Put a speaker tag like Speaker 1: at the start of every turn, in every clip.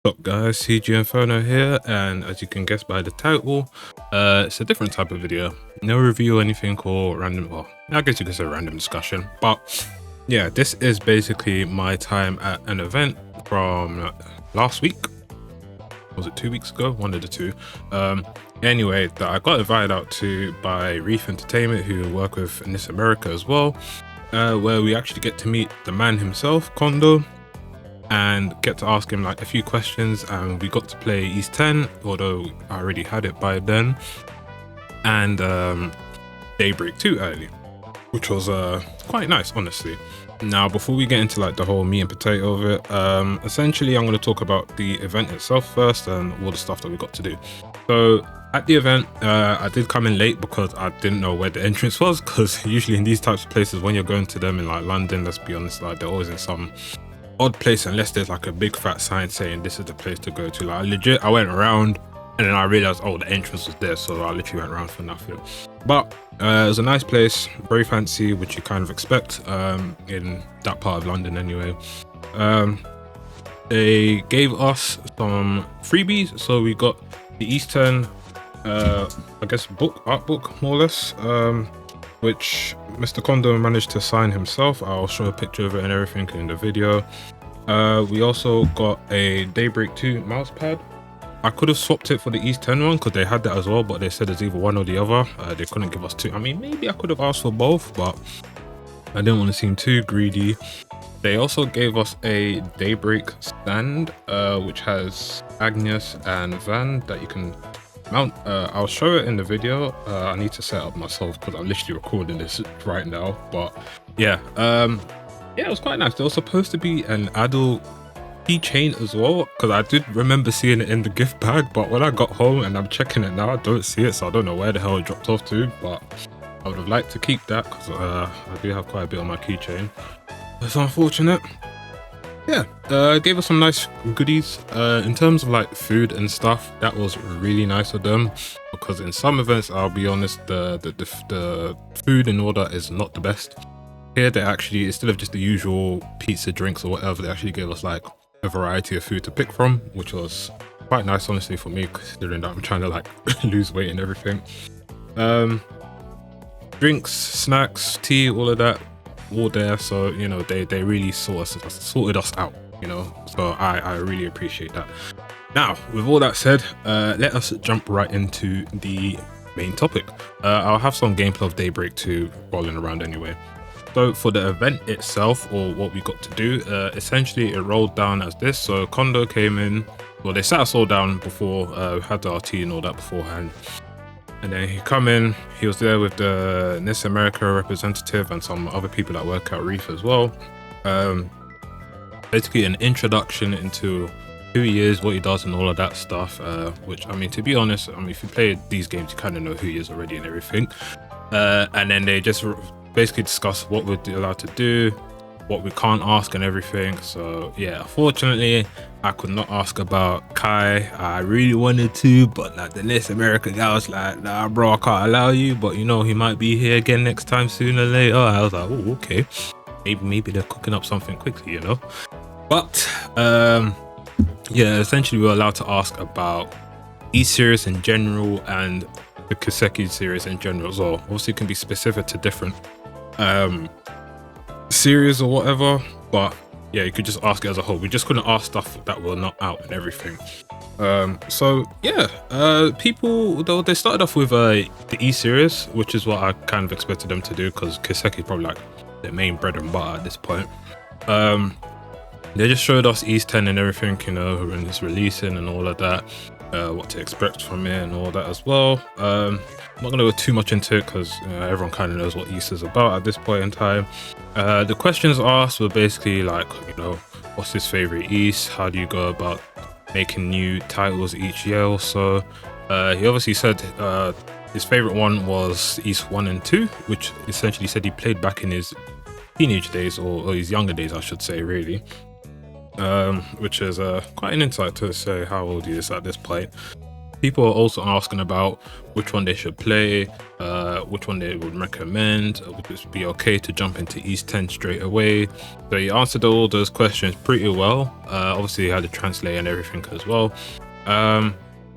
Speaker 1: What's up guys, CG Inferno here, and as you can guess by the title, it's a different type of video. No review or anything, or random, well, I guess you could say random discussion, but yeah, this is basically my time at an event from last week. Was it 2 weeks ago? One of the two. Anyway, that I got invited out to by Reef Entertainment, who work with This America as well, where we actually get to meet the man himself, Kondo, and get to ask him like a few questions, and we got to play East 10, although I already had it by then, and Daybreak 2 early, which was quite nice, honestly. Now, before we get into like the whole meat and potato of it, essentially I'm going to talk about the event itself first and all the stuff that we got to do. So at the event, I did come in late because I didn't know where the entrance was, because usually in these types of places, when you're going to them in like London, let's be honest, like they're always in some odd place unless there's like a big fat sign saying this is the place to go to. Like legit, I went around and then I realized, oh, the entrance was there, so I literally went around for nothing. But it was a nice place, very fancy, which you kind of expect in that part of London anyway. They gave us some freebies, so we got the Eastern I guess art book more or less, which Mr. Kondo managed to sign himself. I'll show a picture of it and everything in the video. We also got a Daybreak 2 mouse pad. I could have swapped it for the East 10 one because they had that as well, but they said it's either one or the other. They couldn't give us two. I mean, maybe I could have asked for both, but I didn't want to seem too greedy. They also gave us a Daybreak stand, which has Agnes and Van that you can mount. I'll show it in the video. I need to set up myself because I'm literally recording this right now, but yeah, it was quite nice. There was supposed to be an adult keychain as well, because I did remember seeing it in the gift bag, but when I got home and I'm checking it now, I don't see it, so I don't know where the hell it dropped off to, but I would have liked to keep that because I do have quite a bit on my keychain. It's unfortunate. Yeah, gave us some nice goodies. In terms of like food and stuff, that was really nice of them, because in some events, I'll be honest, the food in order is not the best. Here they actually, instead of just the usual pizza, drinks or whatever, they actually gave us like a variety of food to pick from, which was quite nice honestly for me, considering that I'm trying to like lose weight and everything. Drinks, snacks, tea, all of that, all there. So you know, they really sorted us out, you know, so I really appreciate that. Now with all that said, let us jump right into the main topic. I'll have some gameplay of Daybreak 2 rolling around anyway. So for the event itself, or what we got to do, essentially it rolled down as this. So Kondo came in, well, they sat us all down before, we had our tea and all that beforehand, and then he come in, he was there with the This America representative and some other people that work at Reef as well. Basically an introduction into who he is, what he does and all of that stuff, which, I mean, to be honest, I mean, if you play these games, you kind of know who he is already and everything. And then they just basically discuss what we're allowed to do, what we can't ask and everything. So yeah, unfortunately I could not ask about Kai. I really wanted to, but like the This America guy was like, nah bro, I can't allow you, but you know, he might be here again next time sooner or later. I was like, oh okay, maybe they're cooking up something quickly, you know. But yeah, essentially we were allowed to ask about E-series in general and the Kiseki series in general as well. Obviously it can be specific to different series or whatever, but yeah, you could just ask it as a whole. We just couldn't ask stuff that were not out and everything. So yeah, people, though, they started off with the E-series, which is what I kind of expected them to do, because Kiseki is probably like their main bread and butter at this point. They just showed us East 10 and everything, you know, when it's releasing and all of that, what to expect from it and all that as well. I'm not going to go too much into it because everyone kind of knows what East is about at this point in time. The questions asked were basically like, you know, what's his favorite East? How do you go about making new titles each year or so? He obviously said his favorite one was East 1 and 2, which essentially said he played back in his teenage days, or his younger days, I should say, really. Which is quite an insight to say how old he is at this point. people are also asking about which one they should play, which one they would recommend, would it be okay to jump into East 10 straight away. So he answered all those questions pretty well. Obviously he had to translate and everything as well.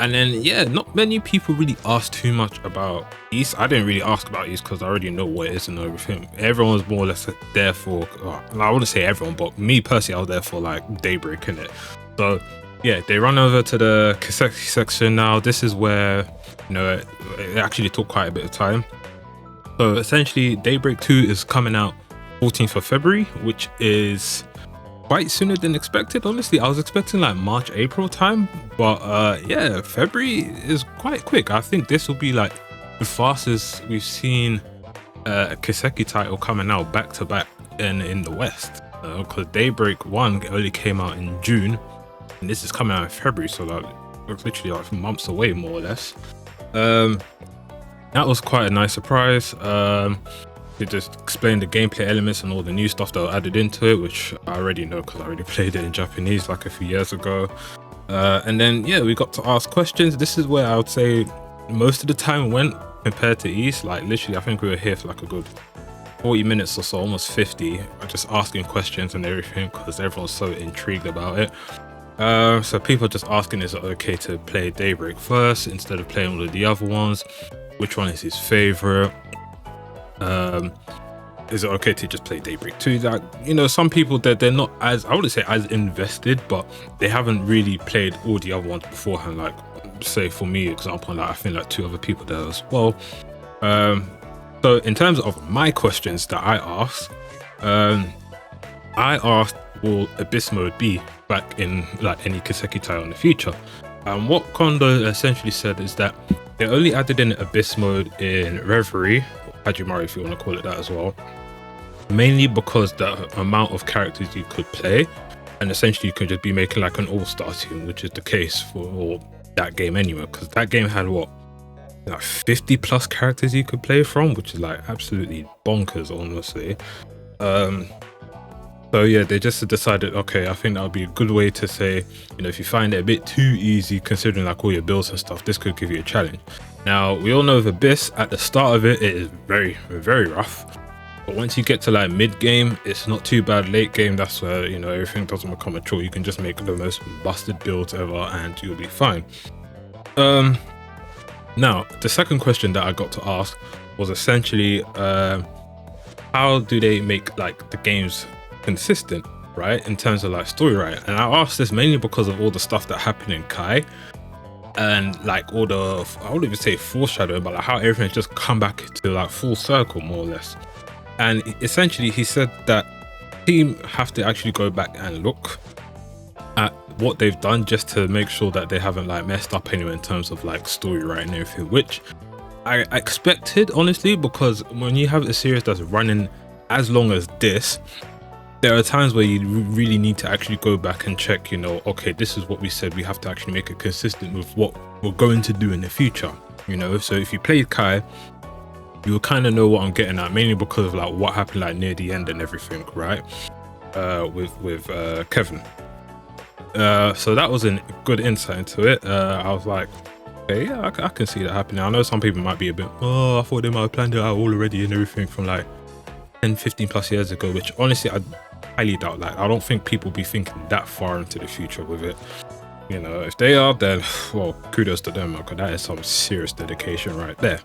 Speaker 1: And then, yeah, not many people really asked too much about East. I didn't really ask about East because I already know what it is and everything. Everyone was more or less there for, I wouldn't say everyone, but me personally, I was there for like Daybreak, innit? So yeah, they run over to the Kiseki section now. This is where, you know, it actually took quite a bit of time. So essentially, Daybreak 2 is coming out 14th of February, which is quite sooner than expected. Honestly, I was expecting like March, April time, but yeah, February is quite quick. I think this will be like the fastest we've seen a Kiseki title coming out back to back in the West, because Daybreak 1 only came out in June and this is coming out in February, so like it's literally like months away more or less. That was quite a nice surprise. They just explained the gameplay elements and all the new stuff that were added into it, which I already know because I already played it in Japanese like a few years ago. And then, yeah, we got to ask questions. This is where I would say most of the time went compared to East. Like, literally, I think we were here for like a good 40 minutes or so, almost 50, just asking questions and everything because everyone's so intrigued about it. So people are just asking, is it okay to play Daybreak first instead of playing all of the other ones? Which one is his favorite? Is it okay to just play Daybreak 2? Like, you know, some people that they're not as, I wouldn't say as invested, but they haven't really played all the other ones beforehand. Like, say for me, example, like I think like 2 other people there as well. So in terms of my questions that I asked, will Abyss mode be back in like any Kiseki title in the future? And what Kondo essentially said is that they only added in Abyss mode in Reverie, Hajimari if you want to call it that as well, mainly because the amount of characters you could play, and essentially you could just be making like an all-star team, which is the case for that game anyway, because that game had what, like 50 plus characters you could play from, which is like absolutely bonkers honestly. So yeah, they just decided, okay, I think that would be a good way to say, you know, if you find it a bit too easy considering like all your builds and stuff, this could give you a challenge. Now, we all know with Abyss, at the start of it, it is very, very rough. But once you get to like mid-game, it's not too bad. Late game, that's where, you know, everything doesn't become a chore. You can just make the most busted builds ever and you'll be fine. Now, the second question that I got to ask was essentially, how do they make like the games consistent, right, in terms of like story writing? And I asked this mainly because of all the stuff that happened in Kai, and like all the, I wouldn't even say foreshadowing, but like how everything's just come back to like full circle more or less. And essentially he said that team have to actually go back and look at what they've done just to make sure that they haven't like messed up anyway in terms of like story writing and everything, which I expected honestly, because when you have a series that's running as long as this, there are times where you really need to actually go back and check, you know, okay, this is what we said, we have to actually make it consistent with what we're going to do in the future, you know. So if you played Kai, you will kind of know what I'm getting at, mainly because of like what happened like near the end and everything, right? With Kevin. So that was a good insight into it. I was like, okay, yeah, I can see that happening. I know some people might be a bit, oh, I thought they might have planned it out already and everything from like 10, 15 plus years ago, which honestly I highly doubt. Like, I don't think people be thinking that far into the future with it. You know, if they are, then well, kudos to them, because that is some serious dedication right there.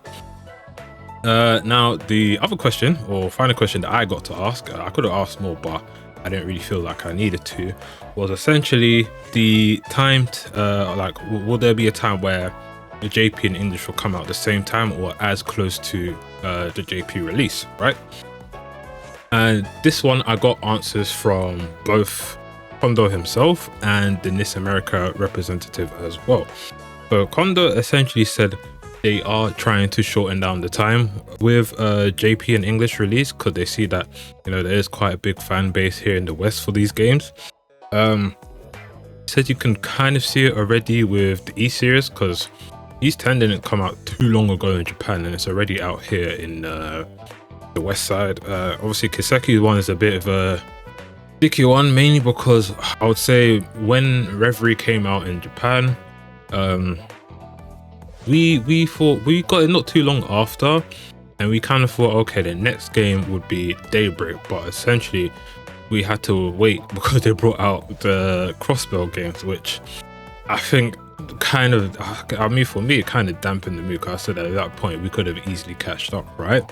Speaker 1: Now the other question, or final question that I got to ask, I could have asked more, but I didn't really feel like I needed to, was essentially the timed, like, will there be a time where the JP and English will come out at the same time or as close to the JP release, right? And this one I got answers from both Kondo himself and the NIS America representative as well. So Kondo essentially said they are trying to shorten down the time with JP and English release, because they see that, you know, there is quite a big fan base here in the West for these games. Said you can kind of see it already with the East series, because East 10 didn't come out too long ago in Japan and it's already out here in the West side. Obviously Kiseki one is a bit of a sticky one, mainly because I would say when Reverie came out in Japan, we thought we got it not too long after, and we kind of thought, okay, the next game would be Daybreak, but essentially we had to wait because they brought out the Crossbow games, which I think kind of, I mean, for me, it kind of dampened the mood, because I said at that point we could have easily catched up, right?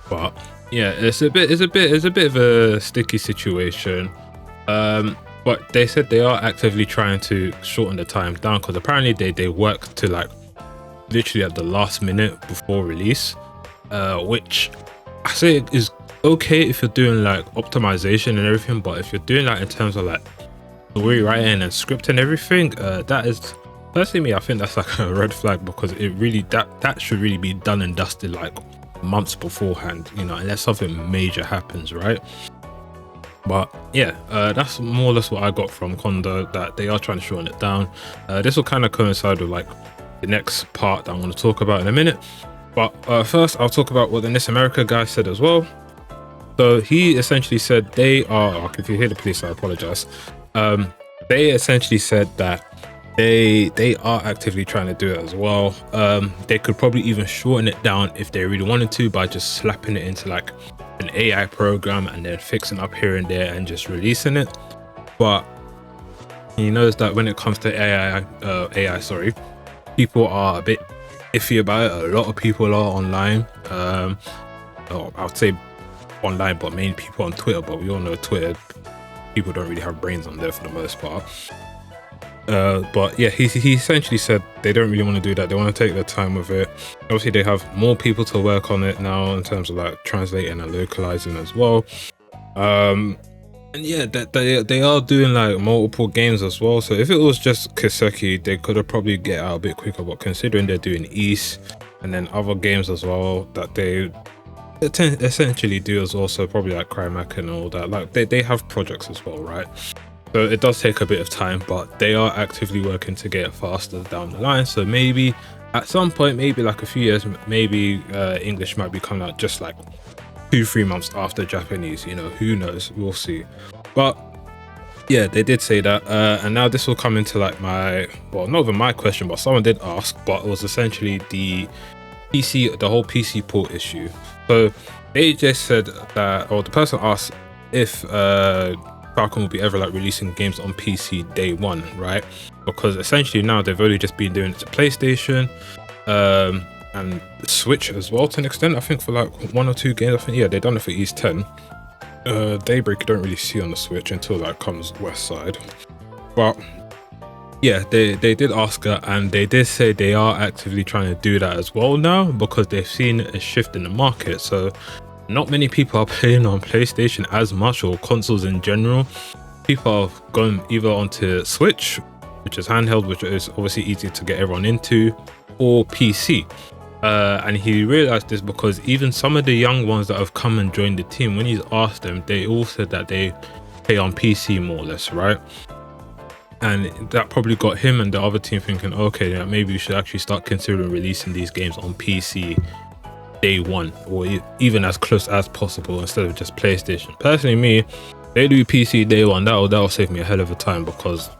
Speaker 1: But yeah, it's a bit of a sticky situation. But they said they are actively trying to shorten the time down, because apparently they work to like literally at the last minute before release, which I say is okay if you're doing like optimization and everything, but if you're doing that in terms of like the way writing and script and everything, that is personally me, I think that's like a red flag, because it really that should really be done and dusted like months beforehand, you know, unless something major happens, right? But yeah, that's more or less what I got from Kondo, that they are trying to shorten it down. This will kind of coincide with like the next part that I'm going to talk about in a minute, but first I'll talk about what the This America guy said as well. So he essentially said they are, if you hear the police, I apologize. They essentially said that they are actively trying to do it as well. They could probably even shorten it down if they really wanted to, by just slapping it into like an AI program and then fixing up here and there and just releasing it. But he knows that when it comes to AI, sorry, people are a bit iffy about it. A lot of people are online. I would say online, but mainly people on Twitter. But we all know Twitter, people don't really have brains on there for the most part. But yeah, he essentially said they don't really want to do that. They want to take their time with it. Obviously they have more people to work on it now in terms of like translating and localizing as well. And yeah, they are doing like multiple games as well. So if it was just Kiseki, they could have probably get out a bit quicker, but considering they're doing East and then other games as well that they essentially do as well, so probably like Crymac and all that, like they have projects as well, right? So it does take a bit of time, but they are actively working to get it faster down the line. So maybe at some point, maybe like a few years, maybe English might be coming out just like 2-3 months after Japanese, you know, who knows, we'll see. But yeah, they did say that, and now this will come into like my, well, not even my question, but someone did ask, but it was essentially the whole PC port issue. So they just said that, or the person asked if Falcon will be ever like releasing games on PC day one, right? Because essentially now they've only just been doing it to PlayStation and Switch as well to an extent. I think for like 1 or 2 games, I think, yeah, they've done it for East 10. Daybreak you don't really see on the Switch until that comes West Side. But yeah, they did ask her, and they did say they are actively trying to do that as well now, because they've seen a shift in the market. So not many people are playing on PlayStation as much, or consoles in general. People have gone either onto Switch, which is handheld, which is obviously easy to get everyone into, or PC. And he realized this because even some of the young ones that have come and joined the team, when he's asked them, they all said that they play on PC more or less, right? And that probably got him and the other team thinking, okay, yeah, maybe we should actually start considering releasing these games on PC day one, or even as close as possible, instead of just PlayStation. Personally, me, they do PC day one, that'll save me a hell of a time, because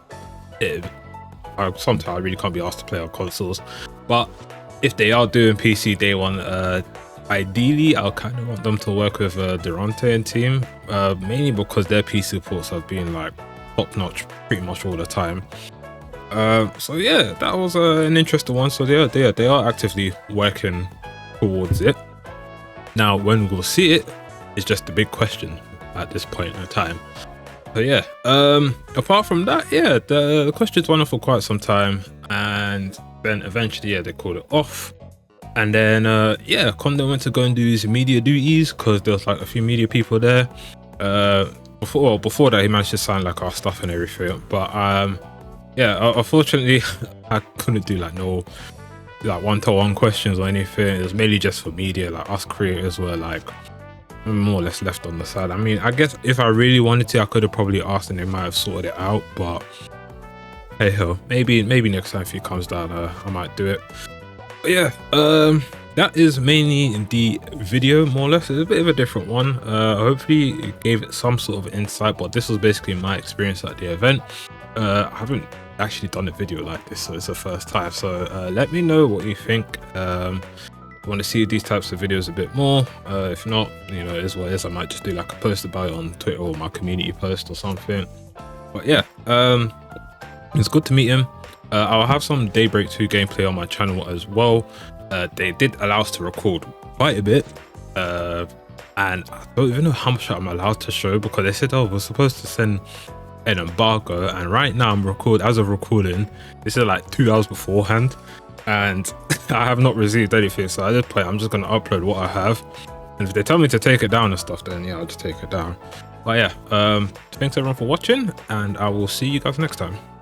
Speaker 1: sometimes I really can't be asked to play on consoles. But if they are doing PC day one, ideally I'll kind of want them to work with Durante and team, mainly because their PC ports have been like top notch pretty much all the time. So yeah, that was an interesting one. So they are actively working towards it. Now when we'll see it is just a big question at this point in time. But yeah, apart from that, yeah, the questions went on for quite some time, and then eventually, yeah, they called it off. And then yeah, Kondo went to go and do his media duties, because there was like a few media people there. Before that, he managed to sign like our stuff and everything. But yeah, unfortunately I couldn't do like no like one-to-one questions or anything. It was mainly just for media. Like us creators were like more or less left on the side. I mean, I guess if I really wanted to, I could have probably asked and they might have sorted it out, but hey ho, maybe next time if he comes down, I might do it. But yeah, that is mainly the video, more or less. It's a bit of a different one. Hopefully it gave it some sort of insight, but this was basically my experience at the event. I actually done a video like this, so it's the first time. So let me know what you think. Want to see these types of videos a bit more. If not, you know, it is what it is. I might just do like a post about it on Twitter or my community post or something. But yeah, it's good to meet him. I'll have some Daybreak 2 gameplay on my channel as well. They did allow us to record quite a bit, and I don't even know how much I'm allowed to show, because they said, oh, we're supposed to send an embargo, and right now as of recording, this is like 2 hours beforehand, and I have not received anything. So at this point, I'm just going to upload what I have, and if they tell me to take it down and stuff, then yeah, I'll just take it down. But yeah, thanks everyone for watching, and I will see you guys next time.